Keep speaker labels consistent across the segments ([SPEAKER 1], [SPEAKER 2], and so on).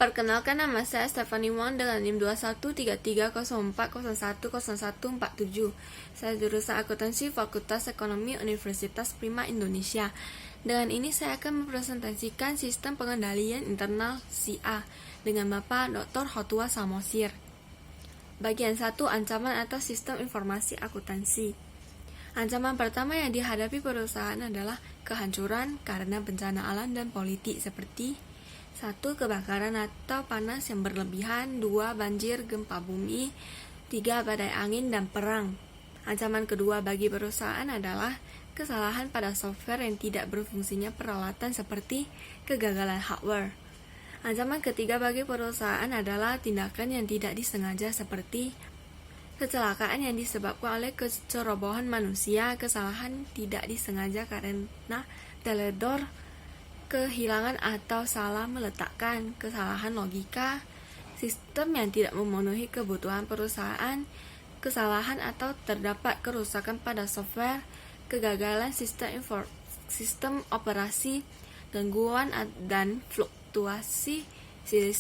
[SPEAKER 1] Perkenalkan, nama saya Stephanie Wang dengan NIM 213304010147. Saya jurusan Akuntansi Fakultas Ekonomi Universitas Prima Indonesia. Dengan ini saya akan mempresentasikan sistem pengendalian internal CIA dengan Bapak Dr. Hotua Samosir. Bagian 1, ancaman atas sistem informasi akuntansi. Ancaman pertama yang dihadapi perusahaan adalah kehancuran karena bencana alam dan politik seperti 1. Kebakaran atau panas yang berlebihan. 2. Banjir, gempa bumi. 3. Badai angin dan perang. Ancaman kedua bagi perusahaan adalah kesalahan pada software yang tidak berfungsinya peralatan seperti kegagalan hardware. Ancaman ketiga bagi perusahaan adalah tindakan yang tidak disengaja seperti kecelakaan yang disebabkan oleh kecerobohan manusia, kesalahan tidak disengaja karena teledor, kehilangan atau salah meletakkan, kesalahan logika, sistem yang tidak memenuhi kebutuhan perusahaan, kesalahan atau terdapat kerusakan pada software, kegagalan sistem operasi, gangguan dan fluktuasi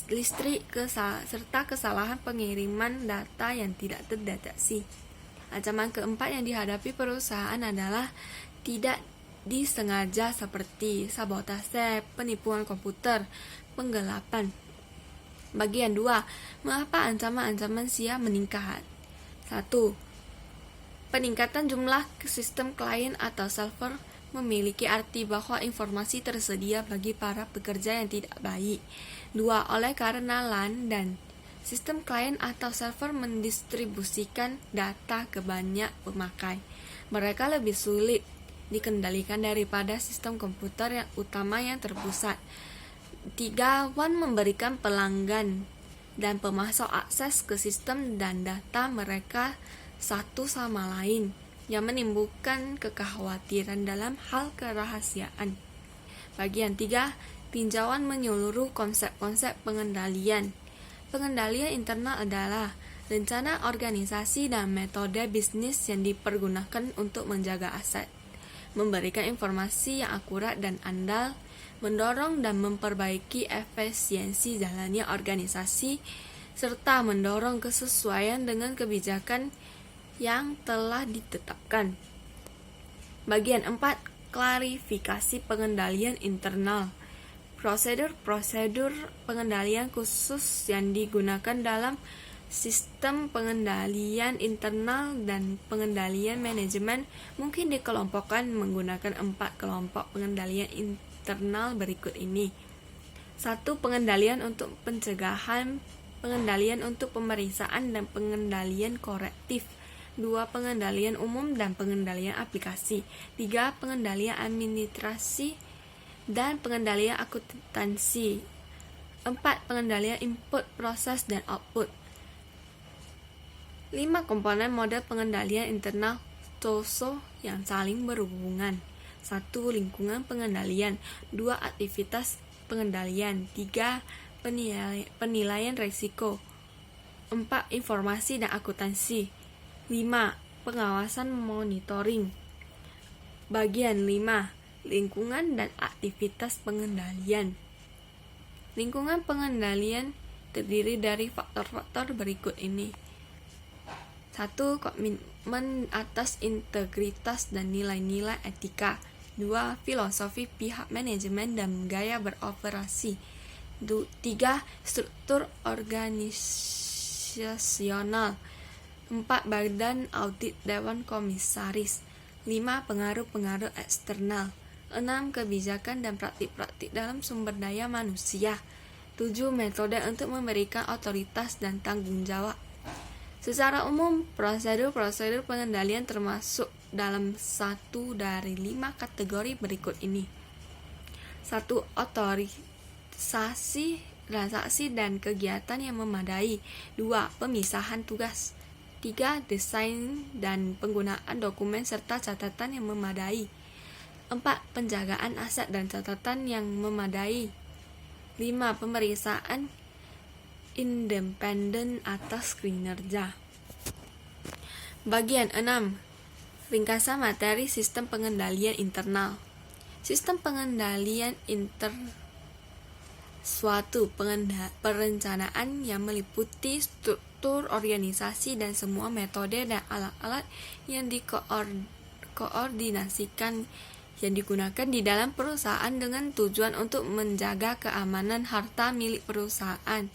[SPEAKER 1] listrik, serta kesalahan pengiriman data yang tidak terdeteksi. Ancaman keempat yang dihadapi perusahaan adalah tidak disengaja seperti sabotase, penipuan komputer, penggelapan. Bagian 2. Mengapa ancaman-ancaman SIA meningkat? 1. Peningkatan jumlah sistem klien atau server memiliki arti bahwa informasi tersedia bagi para pekerja yang tidak baik. 2. Oleh karena LAN dan sistem klien atau server mendistribusikan data ke banyak pemakai, mereka lebih sulit dikendalikan daripada sistem komputer yang utama yang terpusat. 3. WAN memberikan pelanggan dan pemasok akses ke sistem dan data mereka satu sama lain, yang menimbulkan kekhawatiran dalam hal kerahasiaan. Bagian 3. Tinjauan menyeluruh konsep-konsep pengendalian. Pengendalian internal adalah rencana organisasi dan metode bisnis yang dipergunakan untuk menjaga aset, memberikan informasi yang akurat dan andal, mendorong dan memperbaiki efisiensi jalannya organisasi, serta mendorong kesesuaian dengan kebijakan yang telah ditetapkan. Bagian 4. Klarifikasi pengendalian internal. Prosedur-prosedur pengendalian khusus yang digunakan dalam sistem pengendalian internal dan pengendalian manajemen mungkin dikelompokkan menggunakan 4 kelompok pengendalian internal berikut ini. 1. Pengendalian untuk pencegahan, pengendalian untuk pemeriksaan dan pengendalian korektif. 2. Pengendalian umum dan pengendalian aplikasi. 3. Pengendalian administrasi dan pengendalian akuntansi. 4. Pengendalian input, proses, dan output. 5 komponen model pengendalian internal TOSO yang saling berhubungan. 1. Lingkungan pengendalian. 2. Aktivitas pengendalian. 3. Penilaian risiko. 4. Informasi dan akuntansi. 5. Pengawasan monitoring. Bagian 5. Lingkungan dan aktivitas pengendalian. Lingkungan pengendalian terdiri dari faktor-faktor berikut ini. 1. Komitmen atas integritas dan nilai-nilai etika. 2. Filosofi pihak manajemen dan gaya beroperasi. 3. Struktur organisasional. 4. Badan audit dewan komisaris. 5. Pengaruh-pengaruh eksternal. 6. Kebijakan dan praktik-praktik dalam sumber daya manusia. 7. Metode untuk memberikan otoritas dan tanggung jawab. Secara umum, prosedur-prosedur pengendalian termasuk dalam satu dari 5 kategori berikut ini. 1. Otorisasi transaksi dan kegiatan yang memadai. 2. Pemisahan tugas. 3. Desain dan penggunaan dokumen serta catatan yang memadai. 4. Penjagaan aset dan catatan yang memadai. 5. Pemeriksaan independen atas kinerja. Bagian 6. Ringkasan materi sistem pengendalian internal. Sistem pengendalian internal suatu perencanaan yang meliputi struktur organisasi dan semua metode dan alat-alat yang dikoordinasikan yang digunakan di dalam perusahaan dengan tujuan untuk menjaga keamanan harta milik perusahaan,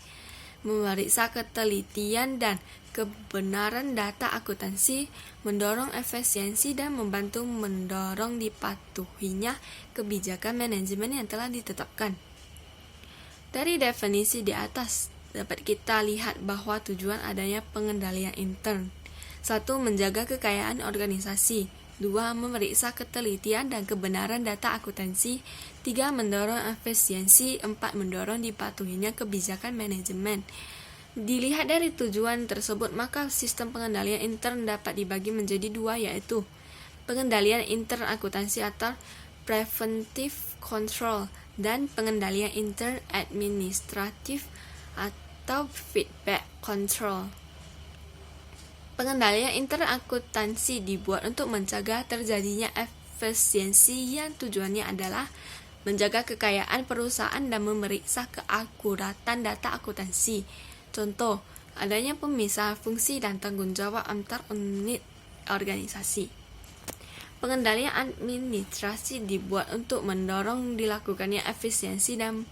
[SPEAKER 1] memeriksa ketelitian dan kebenaran data akuntansi, mendorong efisiensi dan membantu mendorong dipatuhinya kebijakan manajemen yang telah ditetapkan. Dari definisi di atas, dapat kita lihat bahwa tujuan adanya pengendalian intern. 1. Menjaga kekayaan organisasi. 2. Memeriksa ketelitian dan kebenaran data akuntansi. 3. Mendorong efisiensi. 4. Mendorong dipatuhinya kebijakan manajemen. Dilihat dari tujuan tersebut, maka sistem pengendalian intern dapat dibagi menjadi dua, yaitu pengendalian intern akuntansi atau preventive control dan pengendalian intern administratif atau feedback control. Pengendalian intern akuntansi dibuat untuk mencegah terjadinya efisiensi yang tujuannya adalah menjaga kekayaan perusahaan dan memeriksa keakuratan data akuntansi. Contoh, adanya pemisahan fungsi dan tanggung jawab antar unit organisasi. Pengendalian administrasi dibuat untuk mendorong dilakukannya efisiensi dan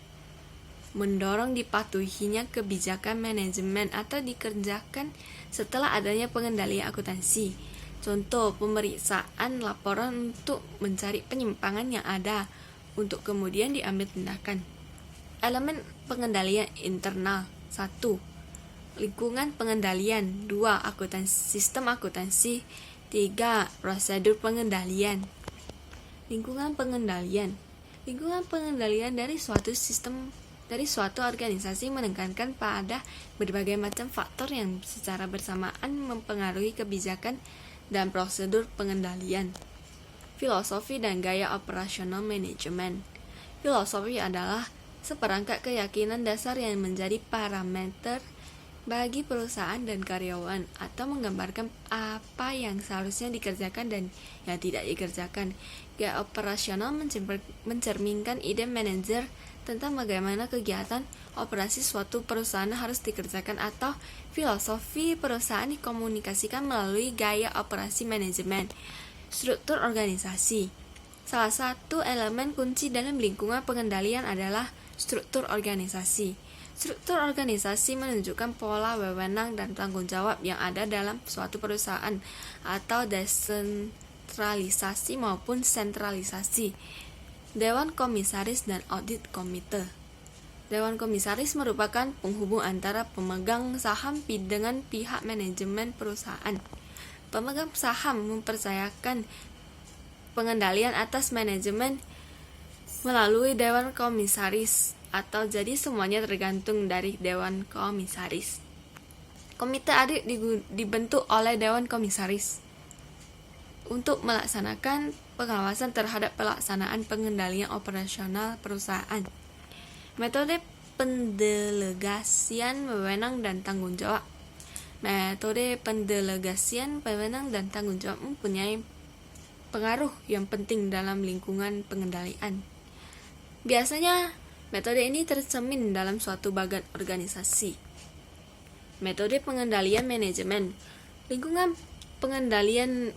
[SPEAKER 1] mendorong dipatuhinya kebijakan manajemen atau dikerjakan setelah adanya pengendalian akuntansi. Contoh, pemeriksaan laporan untuk mencari penyimpangan yang ada untuk kemudian diambil tindakan. Elemen pengendalian internal. 1. Lingkungan pengendalian. 2. Sistem akuntansi. 3. Prosedur pengendalian. Lingkungan pengendalian. Lingkungan pengendalian dari suatu organisasi menekankan pada berbagai macam faktor yang secara bersamaan mempengaruhi kebijakan dan prosedur pengendalian. Filosofi dan gaya operasional manajemen. Filosofi adalah seperangkat keyakinan dasar yang menjadi parameter bagi perusahaan dan karyawan atau menggambarkan apa yang seharusnya dikerjakan dan yang tidak dikerjakan. Gaya operasional mencerminkan ide manajer tentang bagaimana kegiatan operasi suatu perusahaan harus dikerjakan, atau filosofi perusahaan dikomunikasikan melalui gaya operasi manajemen. Struktur organisasi. Salah satu elemen kunci dalam lingkungan pengendalian adalah struktur organisasi. Struktur organisasi menunjukkan pola wewenang dan tanggung jawab yang ada dalam suatu perusahaan atau desentralisasi maupun sentralisasi. Dewan Komisaris dan Audit Komite. Dewan Komisaris merupakan penghubung antara pemegang saham dengan pihak manajemen perusahaan. Pemegang saham mempercayakan pengendalian atas manajemen melalui Dewan Komisaris, atau jadi semuanya tergantung dari Dewan Komisaris. Komite audit dibentuk oleh Dewan Komisaris untuk melaksanakan pengawasan terhadap pelaksanaan pengendalian operasional perusahaan. Metode pendelegasian wewenang dan tanggung jawab. Metode pendelegasian wewenang dan tanggung jawab mempunyai pengaruh yang penting dalam lingkungan pengendalian. Biasanya, metode ini tercermin dalam suatu bagian organisasi. Metode pengendalian manajemen. Lingkungan pengendalian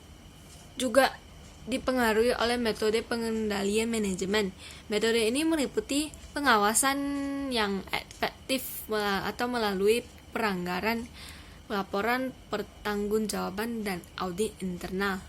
[SPEAKER 1] juga dipengaruhi oleh metode pengendalian manajemen. Metode ini meliputi pengawasan yang efektif atau melalui pelanggaran, laporan pertanggungjawaban, dan audit internal.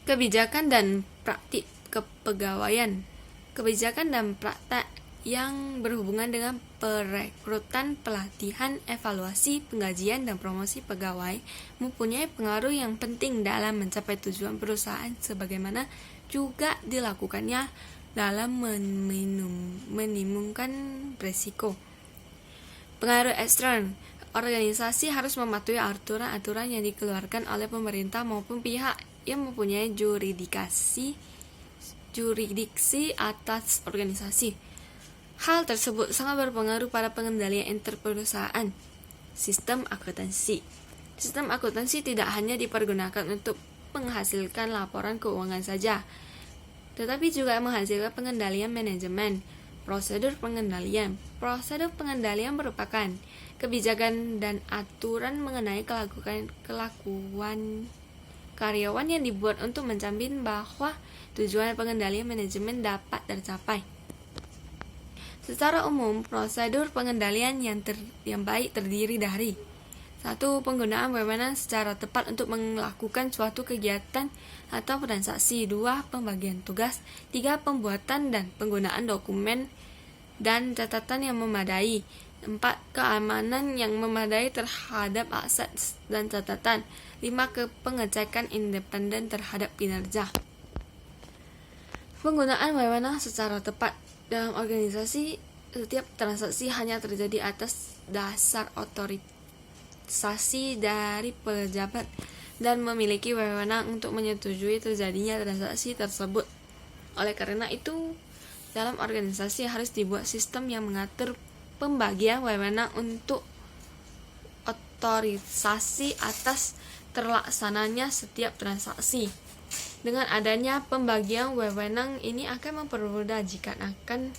[SPEAKER 1] Kebijakan dan praktik kepegawaian. Kebijakan dan praktek yang berhubungan dengan perekrutan, pelatihan, evaluasi, penggajian, dan promosi pegawai mempunyai pengaruh yang penting dalam mencapai tujuan perusahaan, sebagaimana juga dilakukannya dalam meminimumkan risiko. Pengaruh ekstern. Organisasi harus mematuhi aturan-aturan yang dikeluarkan oleh pemerintah maupun pihak yang mempunyai jurisdiksi atas organisasi. Hal tersebut sangat berpengaruh pada pengendalian interperusahaan. Sistem akuntansi. Sistem akuntansi tidak hanya dipergunakan untuk menghasilkan laporan keuangan saja, tetapi juga menghasilkan pengendalian manajemen. Prosedur pengendalian. Prosedur pengendalian merupakan kebijakan dan aturan mengenai kelakuan karyawan yang dibuat untuk menjamin bahwa tujuan pengendalian manajemen dapat tercapai. Secara umum, prosedur pengendalian yang baik terdiri dari 1. Penggunaan wewenang secara tepat untuk melakukan suatu kegiatan atau transaksi. 2. Pembagian tugas. 3. Pembuatan dan penggunaan dokumen dan catatan yang memadai. 4. Keamanan yang memadai terhadap aset dan catatan. 5. Pengecekan independen terhadap kinerja. Penggunaan wewenang secara tepat. Dalam organisasi, setiap transaksi hanya terjadi atas dasar otorisasi dari pejabat dan memiliki wewenang untuk menyetujui terjadinya transaksi tersebut. Oleh karena itu, dalam organisasi harus dibuat sistem yang mengatur pembagian wewenang untuk otorisasi atas terlaksananya setiap transaksi. Dengan adanya pembagian wewenang ini akan mempermudah jika akan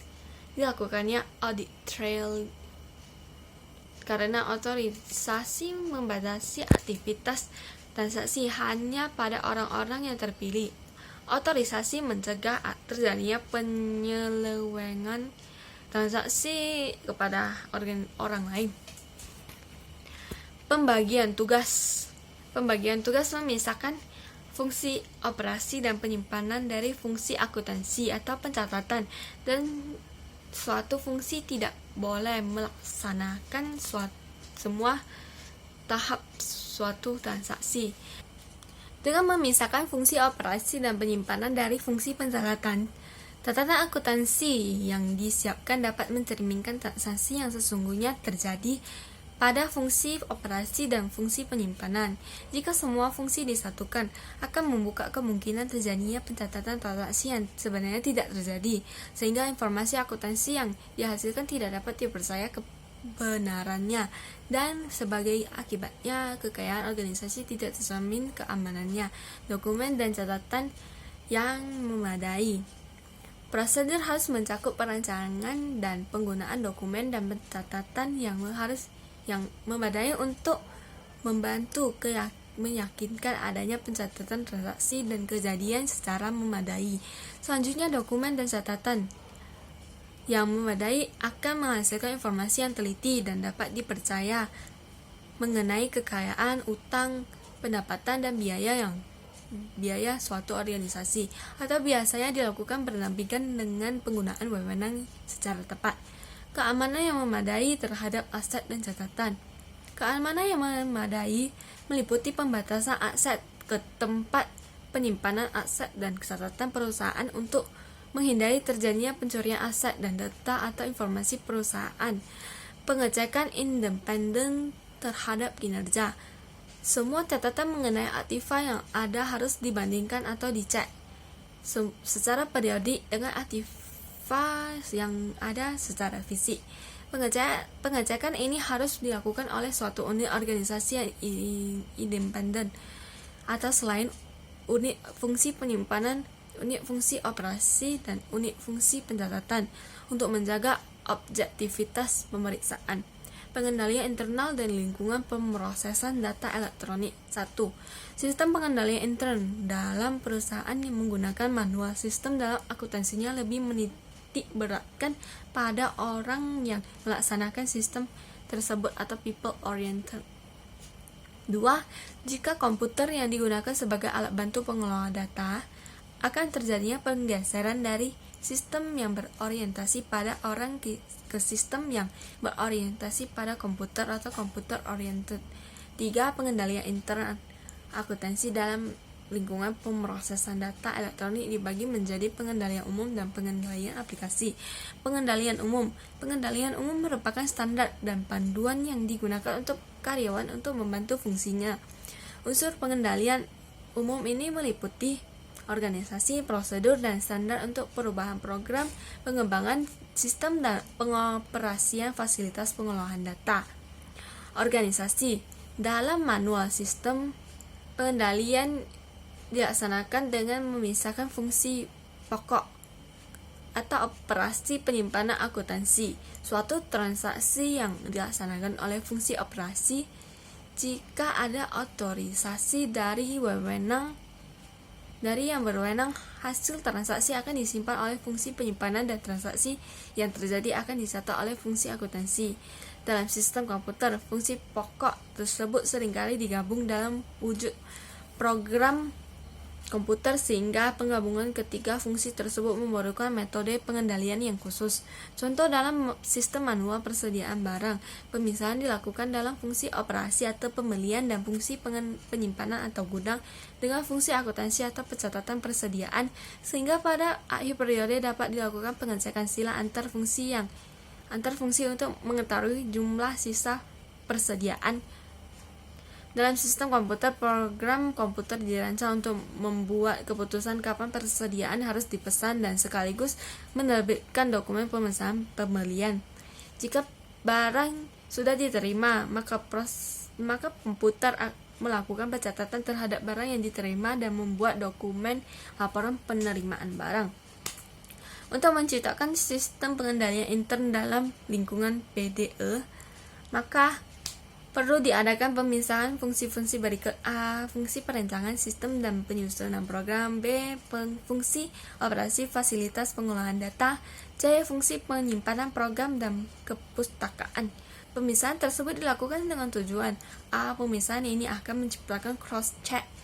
[SPEAKER 1] dilakukannya audit trail, karena otorisasi membatasi aktivitas transaksi hanya pada orang-orang yang terpilih. Otorisasi mencegah terjadinya penyelewengan transaksi kepada orang lain. Pembagian tugas. Pembagian tugas memisahkan fungsi operasi dan penyimpanan dari fungsi akuntansi atau pencatatan, dan suatu fungsi tidak boleh melaksanakan semua tahap suatu transaksi. Dengan memisahkan fungsi operasi dan penyimpanan dari fungsi pencatatan, catatan akuntansi yang disiapkan dapat mencerminkan transaksi yang sesungguhnya terjadi pada fungsi operasi dan fungsi penyimpanan. Jika semua fungsi disatukan, akan membuka kemungkinan terjadinya pencatatan transaksi yang sebenarnya tidak terjadi, sehingga informasi akuntansi yang dihasilkan tidak dapat dipercaya kebenarannya, dan sebagai akibatnya kekayaan organisasi tidak terjamin keamanannya. Dokumen dan catatan yang memadai. Prosedur harus mencakup perancangan dan penggunaan dokumen dan catatan yang memadai untuk membantu meyakinkan adanya pencatatan transaksi dan kejadian secara memadai. Selanjutnya, dokumen dan catatan yang memadai akan menghasilkan informasi yang teliti dan dapat dipercaya mengenai kekayaan, utang, pendapatan, dan biaya suatu organisasi, atau biasanya dilakukan berdampingan dengan penggunaan wewenang secara tepat. Keamanan yang memadai terhadap aset dan catatan. Keamanan yang memadai meliputi pembatasan akses ke tempat penyimpanan aset dan catatan perusahaan untuk menghindari terjadinya pencurian aset dan data atau informasi perusahaan. Pengecekan independen terhadap kinerja. Semua catatan mengenai aktiva yang ada harus dibandingkan atau dicek secara periodik dengan aktiva yang ada secara fisik. Pengecekan ini harus dilakukan oleh suatu unit organisasi yang independen atau selain unit fungsi penyimpanan, unit fungsi operasi, dan unit fungsi pencatatan untuk menjaga objektivitas pemeriksaan. Pengendalian internal dan lingkungan pemrosesan data elektronik. 1. Sistem pengendalian intern dalam perusahaan yang menggunakan manual sistem dalam akuntansinya lebih beratkan pada orang yang melaksanakan sistem tersebut atau people oriented. 2. Jika komputer yang digunakan sebagai alat bantu pengelola data, akan terjadinya penggeseran dari sistem yang berorientasi pada orang ke sistem yang berorientasi pada komputer atau computer oriented. 3. Pengendalian intern akuntansi dalam lingkungan pemrosesan data elektronik dibagi menjadi pengendalian umum dan pengendalian aplikasi. Pengendalian umum merupakan standar dan panduan yang digunakan untuk karyawan untuk membantu fungsinya. Unsur pengendalian umum ini meliputi organisasi, prosedur, dan standar untuk perubahan program, pengembangan sistem, dan pengoperasian fasilitas pengolahan data. Organisasi. Dalam manual sistem, pengendalian dilaksanakan dengan memisahkan fungsi pokok atau operasi penyimpanan akuntansi, suatu transaksi yang dilaksanakan oleh fungsi operasi jika ada otorisasi dari yang berwenang. Hasil transaksi akan disimpan oleh fungsi penyimpanan dan transaksi yang terjadi akan dicatat oleh fungsi akuntansi. Dalam sistem komputer, fungsi pokok tersebut seringkali digabung dalam wujud program komputer sehingga penggabungan ketiga fungsi tersebut memerlukan metode pengendalian yang khusus. Contoh dalam sistem manual persediaan barang, pemisahan dilakukan dalam fungsi operasi atau pembelian dan fungsi penyimpanan atau gudang dengan fungsi akuntansi atau pencatatan persediaan, sehingga pada akhir periode dapat dilakukan pengecekan sila antar fungsi untuk mengetahui jumlah sisa persediaan. Dalam sistem komputer, program komputer dirancang untuk membuat keputusan kapan persediaan harus dipesan dan sekaligus menerbitkan dokumen pemesanan pembelian. Jika barang sudah diterima, maka komputer melakukan pencatatan terhadap barang yang diterima dan membuat dokumen laporan penerimaan barang. Untuk menciptakan sistem pengendalian intern dalam lingkungan PDE, maka perlu diadakan pemisahan fungsi-fungsi berikut: A. Fungsi perencanaan sistem dan penyusunan program. B. Fungsi operasi fasilitas pengolahan data. C. Fungsi penyimpanan program dan kepustakaan. Pemisahan tersebut dilakukan dengan tujuan: A. Pemisahan ini akan menciptakan cross-check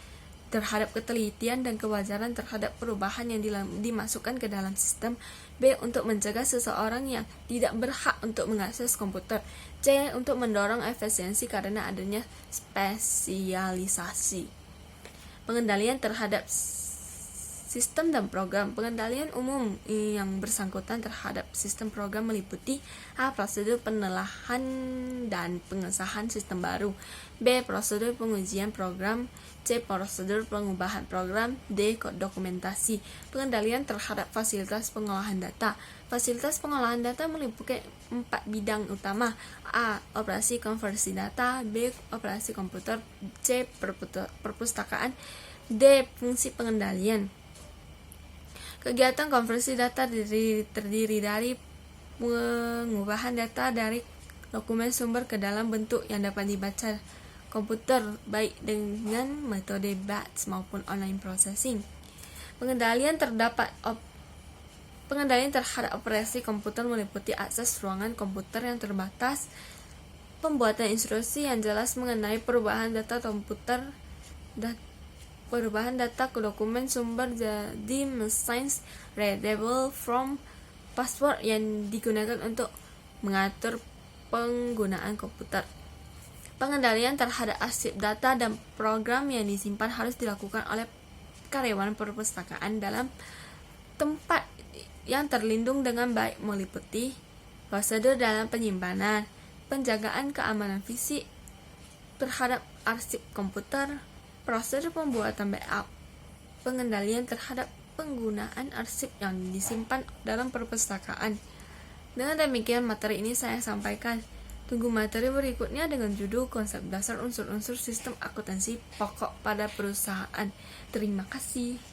[SPEAKER 1] terhadap ketelitian dan kewajaran terhadap perubahan yang dimasukkan ke dalam sistem. B. Untuk mencegah seseorang yang tidak berhak untuk mengakses komputer. C. Untuk mendorong efisiensi karena adanya spesialisasi. Pengendalian terhadap sistem dan program. Pengendalian umum yang bersangkutan terhadap sistem program meliputi: A. Prosedur penelahan dan pengesahan sistem baru. B. Prosedur pengujian program. C. Prosedur pengubahan program. D. Dokumentasi. Pengendalian terhadap fasilitas pengolahan data. Fasilitas pengolahan data meliputi 4 bidang utama: A. Operasi konversi data. B. Operasi komputer. C. Perpustakaan. D. Fungsi pengendalian. Kegiatan konversi data terdiri dari pengubahan data dari dokumen sumber ke dalam bentuk yang dapat dibaca komputer, baik dengan metode batch maupun online processing. Pengendalian terhadap operasi komputer meliputi akses ruangan komputer yang terbatas, pembuatan instruksi yang jelas mengenai perubahan data komputer, perubahan data ke dokumen sumber jadi machine readable from password yang digunakan untuk mengatur penggunaan komputer. Pengendalian terhadap arsip data dan program yang disimpan harus dilakukan oleh karyawan perpustakaan dalam tempat yang terlindung dengan baik, meliputi prosedur dalam penyimpanan, penjagaan keamanan fisik terhadap arsip komputer, prosedur pembuatan backup, pengendalian terhadap penggunaan arsip yang disimpan dalam perpustakaan. Dengan demikian, materi ini saya sampaikan. Tunggu materi berikutnya dengan judul Konsep Dasar Unsur-unsur Sistem Akuntansi Pokok pada Perusahaan. Terima kasih.